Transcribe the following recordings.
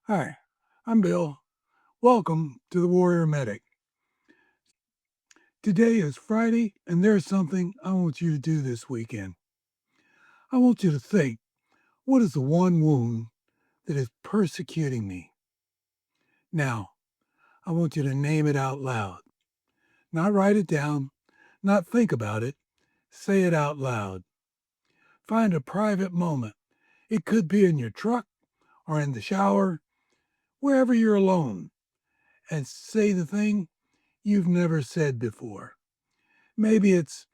Hi, I'm Bill. Welcome to the Warrior Medic. Today is Friday, and there's something I want you to do this weekend. I want you to think, what is the one wound that is persecuting me? Now, I want you to name it out loud. Not write it down, not think about it. Say it out loud. Find a private moment. It could be in your truck or in the shower, wherever you're alone, and say the thing you've never said before. Maybe it's,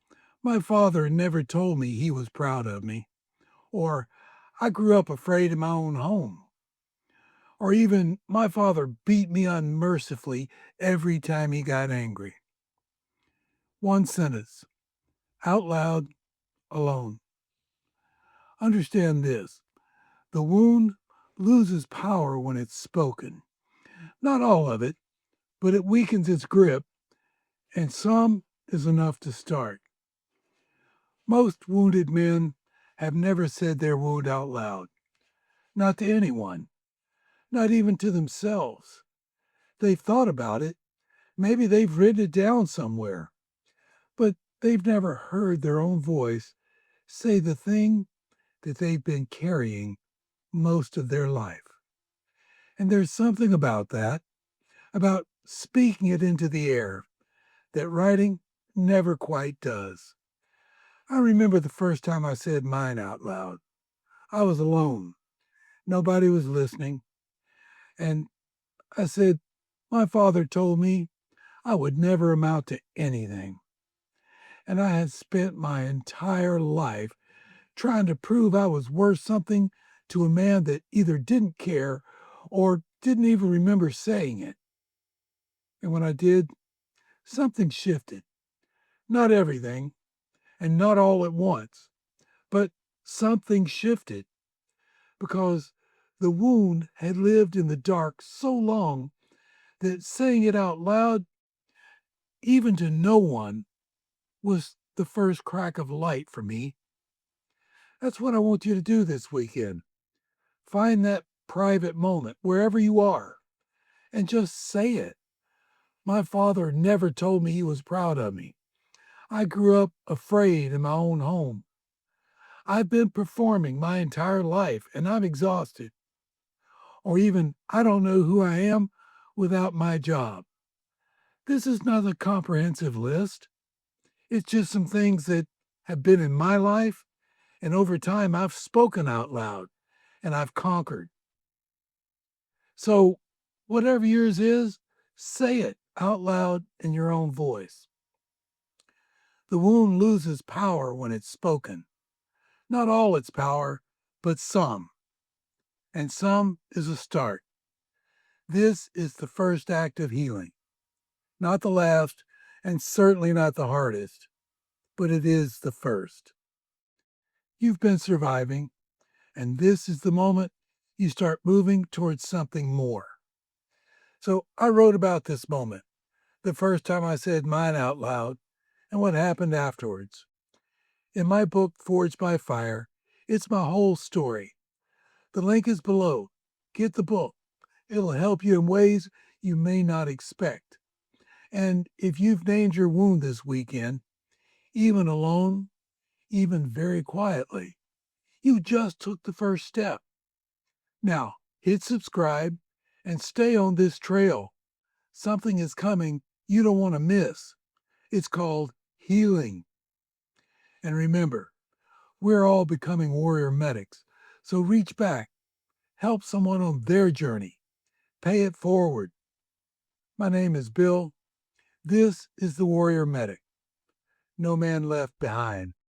my father never told me he was proud of me, or I grew up afraid in my own home, or even my father beat me unmercifully every time he got angry. One sentence, out loud, alone. Understand this, the wound loses power when it's spoken. Not all of it, but it weakens its grip, and some is enough to start. Most wounded men have never said their wound out loud. Not to anyone, not even to themselves. They've thought about it. Maybe they've written it down somewhere, but they've never heard their own voice say the thing that they've been carrying most of their life. And there's something about that, about speaking it into the air, that writing never quite does. I remember the first time I said mine out loud. I was alone. Nobody was listening. And I said, my father told me I would never amount to anything. And I had spent my entire life trying to prove I was worth something to a man that either didn't care or didn't even remember saying it. And when I did, something shifted. Not everything, and not all at once, but something shifted because the wound had lived in the dark so long that saying it out loud, even to no one, was the first crack of light for me. That's what I want you to do this weekend. Find that private moment wherever you are and just say it. My father never told me he was proud of me. I grew up afraid in my own home. I've been performing my entire life and I'm exhausted. Or even, I don't know who I am without my job. This is not a comprehensive list. It's just some things that have been in my life, and over time I've spoken out loud and I've conquered. So, whatever yours is, say it out loud in your own voice. The wound loses power when it's spoken. Not all its power, but some. And some is a start. This is the first act of healing. Not the last, and certainly not the hardest, but it is the first. You've been surviving, and this is the moment you start moving towards something more. So I wrote about this moment, the first time I said mine out loud, and what happened afterwards. In my book, Forged by Fire, it's my whole story. The link is below. Get the book. It'll help you in ways you may not expect. And if you've named your wound this weekend, even alone, even very quietly, you just took the first step. Now, hit subscribe and stay on this trail. Something is coming you don't want to miss. It's called healing. And remember, we're all becoming warrior medics. So reach back, help someone on their journey, pay it forward. My name is Bill. This is the Warrior Medic. No man left behind.